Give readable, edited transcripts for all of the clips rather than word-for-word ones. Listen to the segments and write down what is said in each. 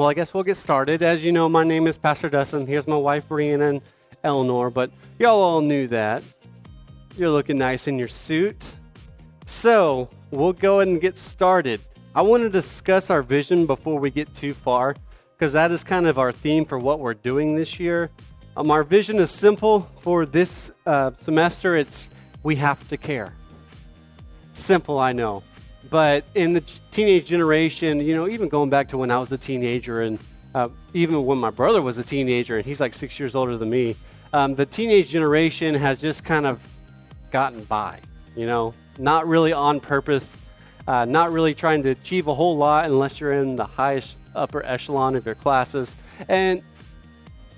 Well, I guess we'll get started. As you know, my name is Pastor Dustin. Here's my wife, Brianna and Eleanor, but y'all all knew that. You're looking nice in your suit. So, we'll go ahead and get started. I want to discuss our vision before we get too far, because that is kind of our theme for what we're doing this year. Our vision is simple for this semester. It's we have to care. Simple, I know. But in the teenage generation, even going back to when I was a teenager and even when my brother was a teenager, and he's like 6 years older than me, the teenage generation has just kind of gotten by, not really on purpose, not really trying to achieve a whole lot unless you're in the highest upper echelon of your classes, and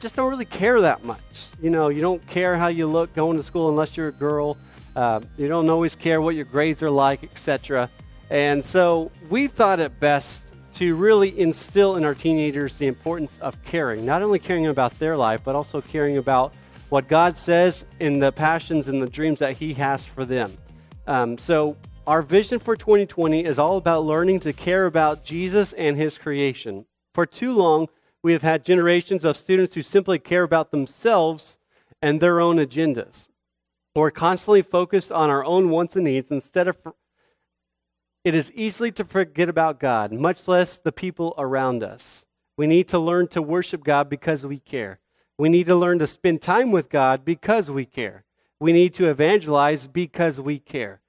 just don't really care that much. You don't care how you look going to school unless you're a girl. You don't always care what your grades are like, etc. And so we thought it best to really instill in our teenagers the importance of caring, not only caring about their life, but also caring about what God says in the passions and the dreams that He has for them. So our vision for 2020 is all about learning to care about Jesus and His creation. For too long, we have had generations of students who simply care about themselves and their own agendas. We're constantly focused on our own wants and needs instead of it is easy to forget about God, much less the people around us. We need to learn to worship God because we care. We need to learn to spend time with God because we care. We need to evangelize because we care.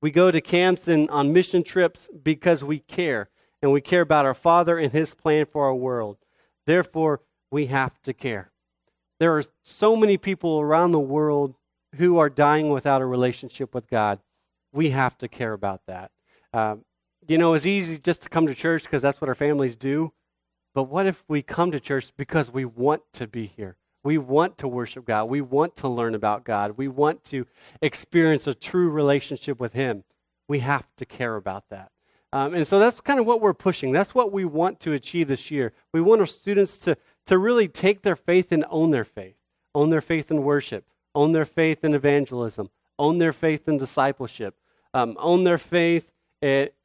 We go to camps and on mission trips because we care, and we care about our Father and His plan for our world. Therefore, we have to care. There are so many people around the world who are dying without a relationship with God. We have to care about that. It's easy just to come to church because that's what our families do. But what if we come to church because we want to be here? We want to worship God. We want to learn about God. We want to experience a true relationship with Him. We have to care about that. And so that's kind of what we're pushing. That's what we want to achieve this year. We want our students to really take their faith and own their faith. Own their faith in worship. Own their faith in evangelism. Own their faith in discipleship. Own their faith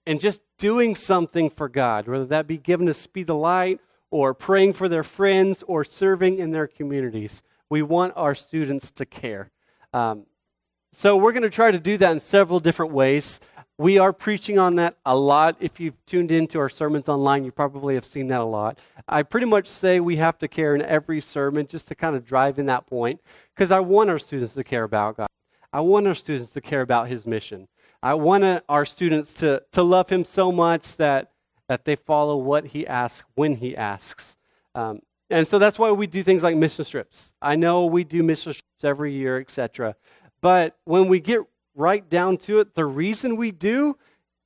and just doing something for God, whether that be giving a speed the light or praying for their friends or serving in their communities. We want our students to care. So we're going to try to do that in several different ways. We are preaching on that a lot. If you've tuned into our sermons online, you probably have seen that a lot. I pretty much say we have to care in every sermon just to kind of drive in that point, because I want our students to care about God. I want our students to care about His mission. I want our students to love Him so much that they follow what He asks when He asks. And so that's why we do things like mission trips. I know we do mission trips every year, etc. But when we get right down to it, the reason we do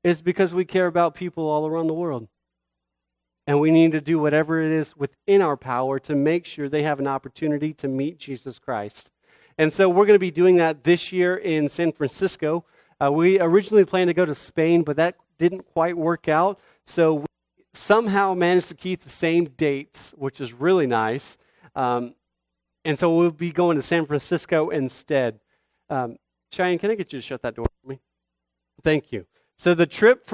is because we care about people all around the world. And we need to do whatever it is within our power to make sure they have an opportunity to meet Jesus Christ. And so we're going to be doing that this year in San Francisco. We originally planned to go to Spain, but that didn't quite work out. So we somehow managed to keep the same dates, which is really nice. And so we'll be going to San Francisco instead. Cheyenne, can I get you to shut that door for me? Thank you. So the trip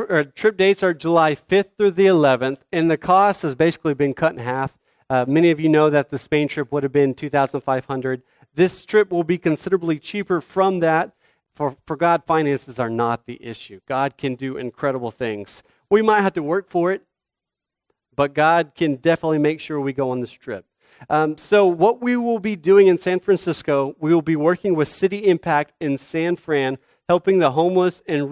dates are July 5th through the 11th, and the cost has basically been cut in half. Many of you know that the Spain trip would have been $2,500. This trip will be considerably cheaper from that. For God, finances are not the issue. God can do incredible things. We might have to work for it, but God can definitely make sure we go on this trip. So what we will be doing in San Francisco, we will be working with City Impact in San Fran, helping the homeless and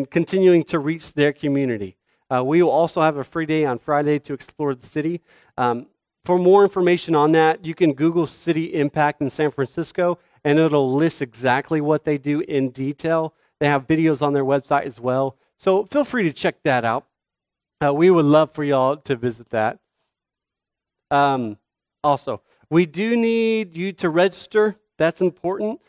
continuing to reach their community. We will also have a free day on Friday to explore the city. For more information on that, you can Google City Impact in San Francisco, and it'll list exactly what they do in detail. They have videos on their website as well. So feel free to check that out. We would love for y'all to visit that. Also, we do need you to register. That's important.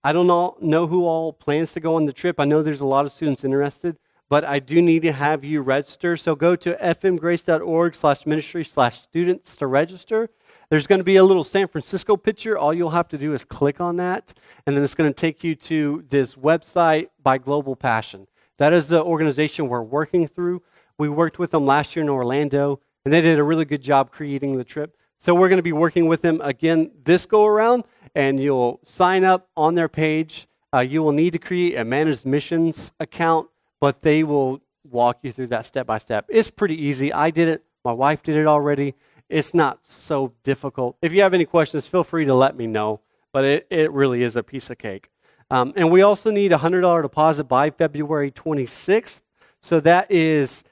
I don't know who all plans to go on the trip. I know there's a lot of students interested, but I do need to have you register. So go to fmgrace.org/ministry/students to register. There's going to be a little San Francisco picture. All you'll have to do is click on that, and then it's going to take you to this website by Global Passion. That is the organization we're working through. We worked with them last year in Orlando. and they did a really good job creating the trip. So we're going to be working with them again this go around, and you'll sign up on their page. You will need to create a managed missions account, but they will walk you through that step by step. It's pretty easy. I did it. My wife did it already. It's not so difficult. If you have any questions, feel free to let me know, but it really is a piece of cake. And we also need a $100 deposit by February 26th. So that is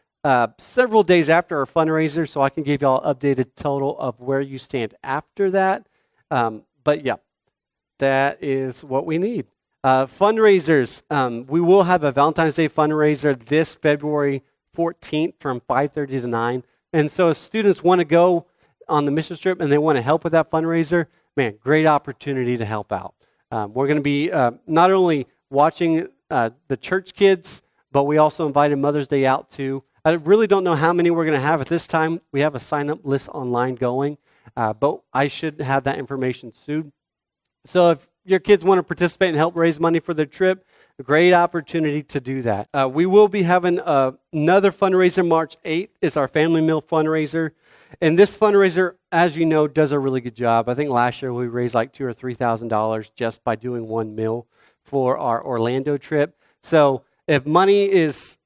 several days after our fundraiser, so I can give you all updated total of where you stand after that. But yeah, that is what we need. Fundraisers. We will have a Valentine's Day fundraiser this February 14th from 5:30 to 9. And so if students want to go on the mission trip and they want to help with that fundraiser, man, great opportunity to help out. We're going to be not only watching the church kids, but we also invited Mother's Day out too. I really don't know how many we're going to have at this time. We have a sign-up list online going, but I should have that information soon. So if your kids want to participate and help raise money for their trip, a great opportunity to do that. We will be having another fundraiser March 8th. It's our family meal fundraiser. And this fundraiser, as you know, does a really good job. I think last year we raised like $2,000 or $3,000 just by doing one meal for our Orlando trip. So if money is,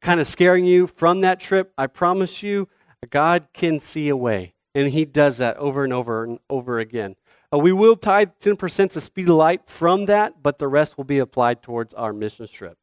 kind of scaring you from that trip, I promise you, God can see a way. And he does that over and over and over again. We will tithe 10% to Speed of Light from that, but the rest will be applied towards our missions trip.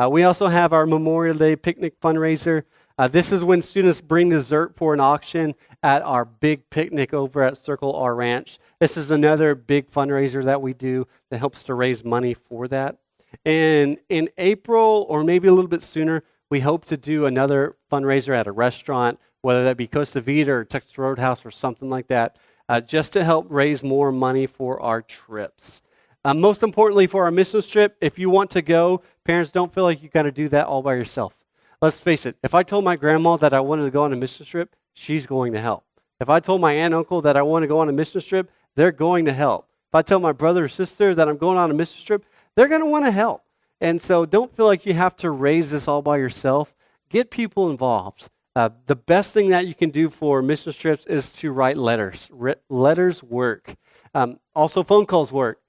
We also have our Memorial Day picnic fundraiser. This is when students bring dessert for an auction at our big picnic over at Circle R Ranch. This is another big fundraiser that we do that helps to raise money for that. And in April, or maybe a little bit sooner, we hope to do another fundraiser at a restaurant, whether that be Costa Vida or Texas Roadhouse or something like that, just to help raise more money for our trips. Most importantly, for our missions trip, if you want to go, parents, don't feel like you got to do that all by yourself. Let's face it, if I told my grandma that I wanted to go on a missions trip, she's going to help. If I told my aunt and uncle that I want to go on a missions trip, they're going to help. If I tell my brother or sister that I'm going on a missions trip, they're going to want to help. And so don't feel like you have to raise this all by yourself. Get people involved. The best thing that you can do for mission trips is to write letters. Letters work. Also, phone calls work.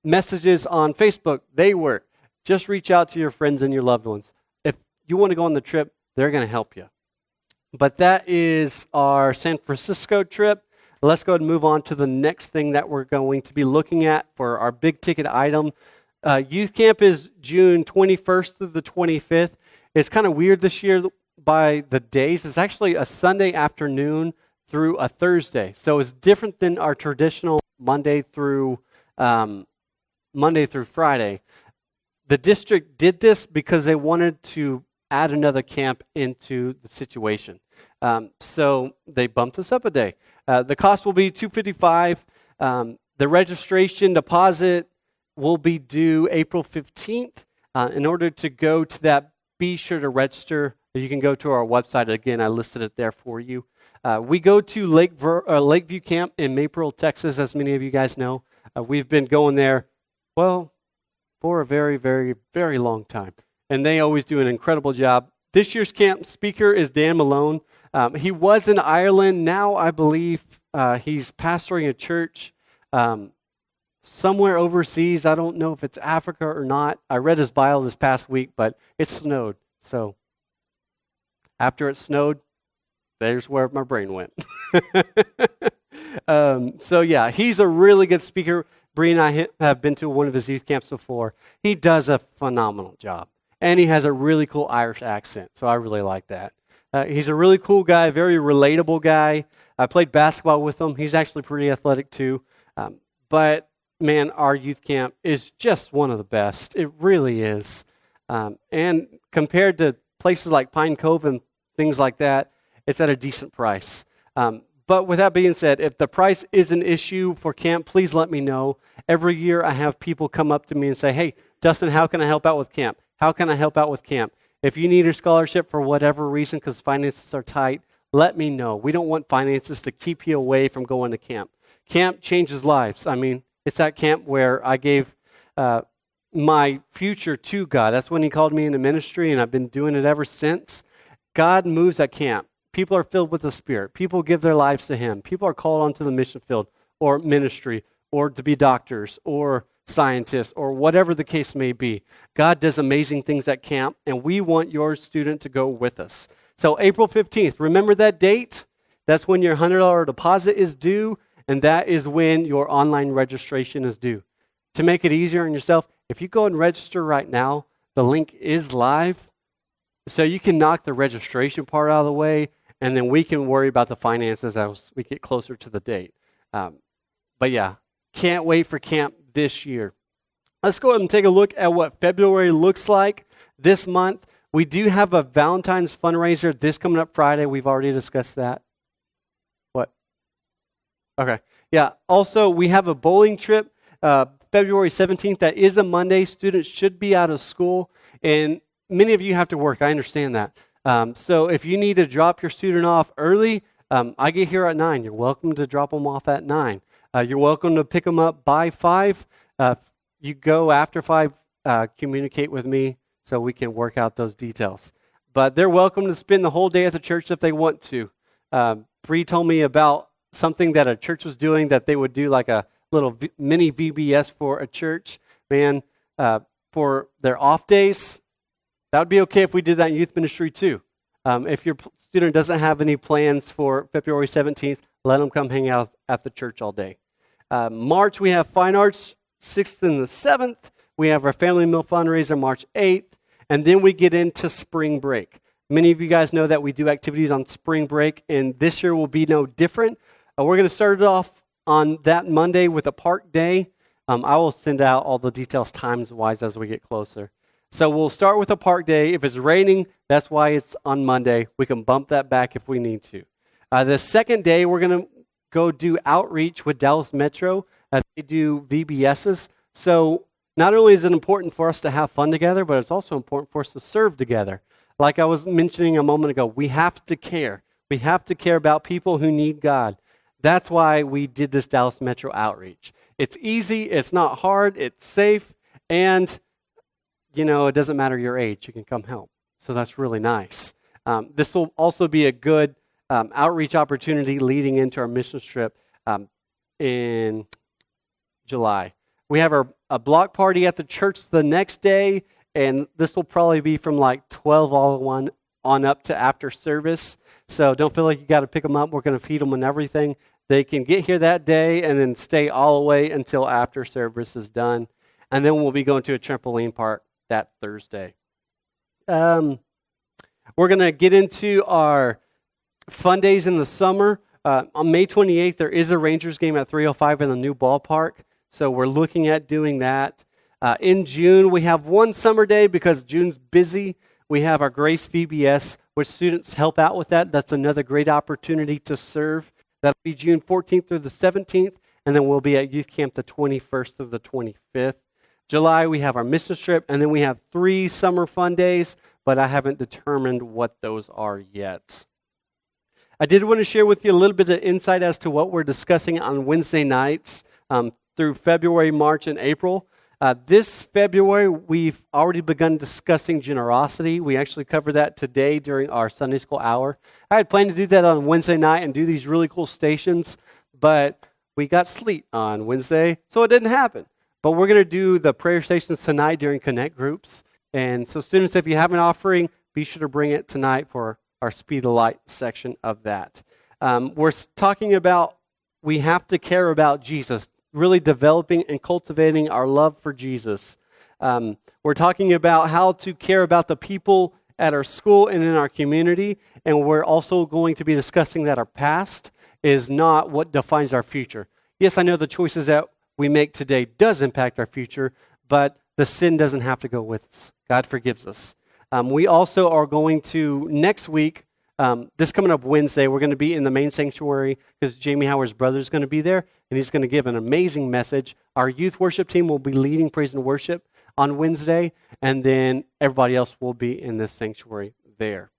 Messages on Facebook, they work. Just reach out to your friends and your loved ones. If you want to go on the trip, they're going to help you. But that is our San Francisco trip. Let's go ahead and move on to the next thing that we're going to be looking at for our big ticket item. Youth camp is June 21st through the 25th. It's kind of weird this year by the days. It's actually a Sunday afternoon through a Thursday. So it's different than our traditional Monday through Friday. The district did this because they wanted to add another camp into the situation. So they bumped us up a day. The cost will be $255. The registration deposit will be due April 15th. In order to go to that, be sure to register. You can go to our website. Again, I listed it there for you. We go to Lakeview Camp in Maypearl, Texas, as many of you guys know. We've been going there, for a very, very, very long time. And they always do an incredible job. This year's camp speaker is Dan Malone. He was in Ireland. Now I believe he's pastoring a church somewhere overseas. I don't know if it's Africa or not. I read his bio this past week, but it snowed. So after it snowed, there's where my brain went. So yeah, he's a really good speaker. Bree and I have been to one of his youth camps before. He does a phenomenal job. And he has a really cool Irish accent, so I really like that. He's a really cool guy, very relatable guy. I played basketball with him. He's actually pretty athletic too. But man, our youth camp is just one of the best. It really is. And compared to places like Pine Cove and things like that, it's at a decent price. But with that being said, if the price is an issue for camp, please let me know. Every year I have people come up to me and say, hey, Dustin, how can I help out with camp? How can I help out with camp? If you need a scholarship for whatever reason because finances are tight, let me know. We don't want finances to keep you away from going to camp. Camp changes lives. I mean, it's at camp where I gave my future to God. That's when he called me into ministry, and I've been doing it ever since. God moves at camp. people are filled with the Spirit. People give their lives to Him. People are called onto the mission field or ministry or to be doctors or scientists or whatever the case may be. God does amazing things at camp, and we want your student to go with us. So April 15th, remember that date? That's when your $100 deposit is due, and that is when your online registration is due. To make it easier on yourself, if you go and register right now, the link is live, so you can knock the registration part out of the way, and then we can worry about the finances as we get closer to the date. But yeah, can't wait for camp this year. Let's go ahead and take a look at what February looks like this month. We do have a Valentine's fundraiser this coming up Friday. We've already discussed that. What? Okay. Yeah. Also, we have a bowling trip February 17th. That is a Monday. Students should be out of school, and many of you have to work. I understand that. So if you need to drop your student off early, I get here at 9. You're welcome to drop them off at 9. You're welcome to pick them up by 5. You go after 5, communicate with me so we can work out those details. But they're welcome to spend the whole day at the church if they want to. Bree told me about something that a church was doing, that they would do like a little mini VBS for a church. Man, for their off days, that would be okay if we did that in youth ministry too. If your student doesn't have any plans for February 17th, let them come hang out at the church all day. March, we have Fine Arts, 6th and the 7th. We have our Family Meal Fundraiser March 8th. And then we get into spring break. Many of you guys know that we do activities on spring break, and this year will be no different. We're going to start it off on that Monday with a park day. I will send out all the details times-wise as we get closer. So we'll start with a park day. If it's raining, that's why it's on Monday. We can bump that back if we need to. The second day, we're going to go do outreach with Dallas Metro. They do VBSs. So not only is it important for us to have fun together, but it's also important for us to serve together. Like I was mentioning a moment ago, we have to care. We have to care about people who need God. That's why we did this Dallas Metro outreach. It's easy, it's not hard, it's safe, and it doesn't matter your age. You can come help. So that's really nice. This will also be a good outreach opportunity leading into our mission trip in July. We have a block party at the church the next day, and this will probably be from like 12 all on up to after service. So don't feel like you got to pick them up. We're going to feed them and everything. They can get here that day and then stay all the way until after service is done. And then we'll be going to a trampoline park that Thursday. We're going to get into our fun days in the summer. On May 28th, there is a Rangers game at 3:05 in the new ballpark. So we're looking at doing that. In June, we have one summer day because June's busy. We have our Grace VBS, which students help out with that. That's another great opportunity to serve. That'll be June 14th through the 17th, and then we'll be at youth camp the 21st through the 25th. July, we have our mission trip, and then we have 3 summer fun days, but I haven't determined what those are yet. I did want to share with you a little bit of insight as to what we're discussing on Wednesday nights through February, March, and April. This February, we've already begun discussing generosity. We actually covered that today during our Sunday school hour. I had planned to do that on Wednesday night and do these really cool stations, but we got sleet on Wednesday, so it didn't happen. But we're going to do the prayer stations tonight during Connect groups. And so students, if you have an offering, be sure to bring it tonight for our Speed of Light section of that. We're talking about we have to care about Jesus, really developing and cultivating our love for Jesus. We're talking about how to care about the people at our school and in our community, and we're also going to be discussing that our past is not what defines our future. Yes, I know the choices that we make today does impact our future, but the sin doesn't have to go with us. God forgives us. We also are going to, next week, this coming up Wednesday, we're going to be in the main sanctuary because Jamie Howard's brother is going to be there, and he's going to give an amazing message. Our youth worship team will be leading praise and worship on Wednesday, and then everybody else will be in this sanctuary there.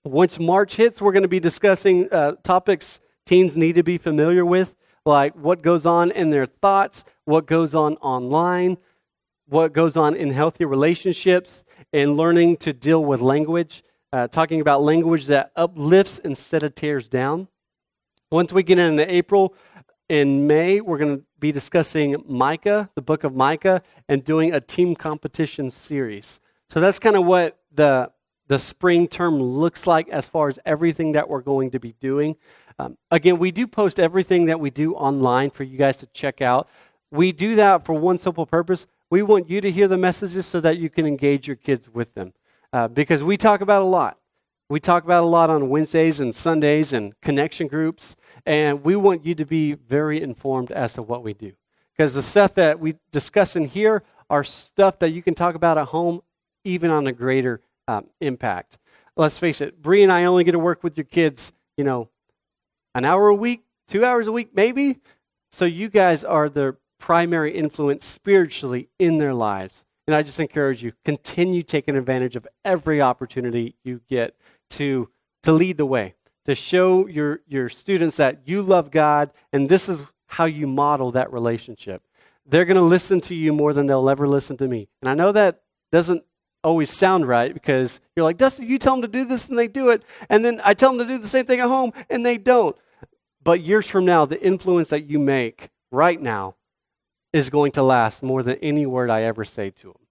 Once March hits, we're going to be discussing topics teens need to be familiar with, like what goes on in their thoughts, what goes on online, what goes on in healthy relationships, and learning to deal with language. talking about language that uplifts instead of tears down. Once we get into April and May, we're going to be discussing Micah, the book of Micah, and doing a team competition series. So that's kind of what the spring term looks like as far as everything that we're going to be doing. Again, we do post everything that we do online for you guys to check out. We do that for one simple purpose. We want you to hear the messages so that you can engage your kids with them. Because we talk about a lot. We talk about a lot on Wednesdays and Sundays and connection groups, and we want you to be very informed as to what we do. Because the stuff that we discuss in here are stuff that you can talk about at home, even on a greater impact. Let's face it, Bree and I only get to work with your kids, an hour a week, 2 hours a week, maybe. So you guys are the primary influence spiritually in their lives. And I just encourage you, continue taking advantage of every opportunity you get to lead the way, to show your students that you love God, and this is how you model that relationship. They're going to listen to you more than they'll ever listen to me. And I know that doesn't always sound right, because you're like, Dustin, you tell them to do this and they do it, and then I tell them to do the same thing at home and they don't. But years from now, the influence that you make right now is going to last more than any word I ever say to them.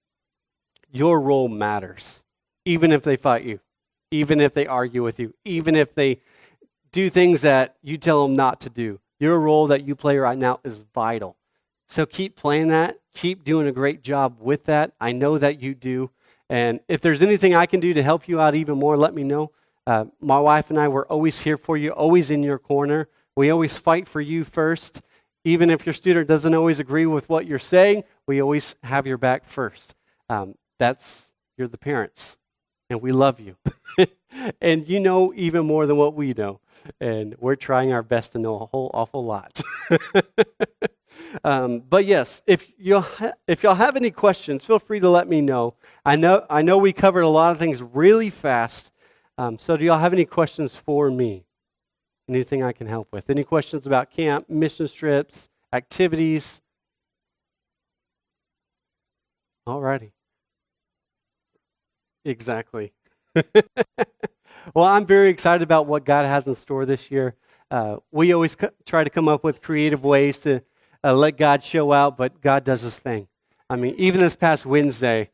Your role matters, even if they fight you, even if they argue with you, even if they do things that you tell them not to do. Your role that you play right now is vital. So keep playing that. Keep doing a great job with that. I know that you do. And if there's anything I can do to help you out even more, let me know. My wife and I, we're always here for you, always in your corner. We always fight for you first. Even if your student doesn't always agree with what you're saying, we always have your back first. You're the parents, and we love you. And you know even more than what we know. And we're trying our best to know a whole awful lot. But yes, if y'all have any questions, feel free to let me know. I know we covered a lot of things really fast. So do y'all have any questions for me? Anything I can help with? Any questions about camp, mission trips, activities? All righty. Exactly. Well, I'm very excited about what God has in store this year. We always try to come up with creative ways to let God show out, but God does His thing. I mean, even this past Wednesday,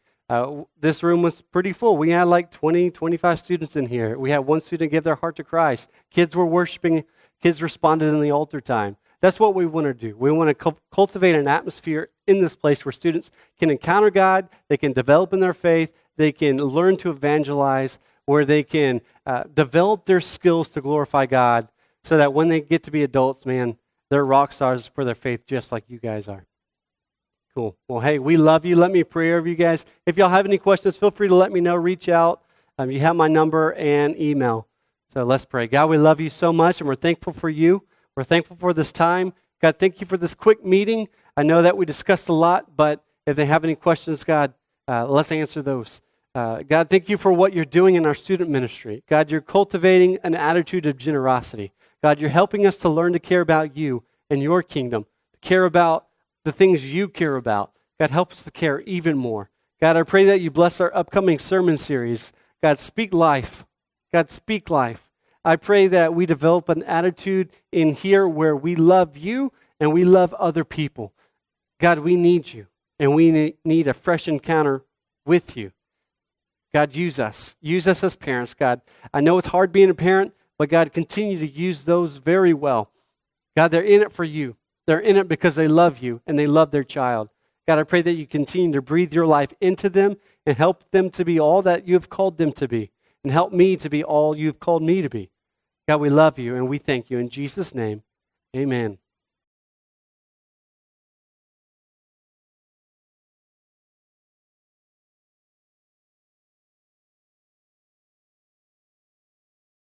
this room was pretty full. We had like 20, 25 students in here. We had one student give their heart to Christ. Kids were worshiping. Kids responded in the altar time. That's what we want to do. We want to cultivate an atmosphere in this place where students can encounter God, they can develop in their faith, they can learn to evangelize, where they can develop their skills to glorify God, so that when they get to be adults, man, they're rock stars for their faith just like you guys are. Cool. Well, hey, we love you. Let me pray over you guys. If y'all have any questions, feel free to let me know. Reach out. You have my number and email. So let's pray. God, we love you so much, and we're thankful for you. We're thankful for this time. God, thank you for this quick meeting. I know that we discussed a lot, but if they have any questions, God, let's answer those. God, thank you for what you're doing in our student ministry. God, you're cultivating an attitude of generosity. God, you're helping us to learn to care about you and your kingdom, to care about the things you care about. God, help us to care even more. God, I pray that you bless our upcoming sermon series. God, speak life. God, speak life. I pray that we develop an attitude in here where we love you and we love other people. God, we need you, and we need a fresh encounter with you. God, use us. Use us as parents, God. I know it's hard being a parent, but God, continue to use those very well. God, they're in it for you. They're in it because they love you and they love their child. God, I pray that you continue to breathe your life into them and help them to be all that you have called them to be, and help me to be all you've called me to be. God, we love you and we thank you. In Jesus' name, amen.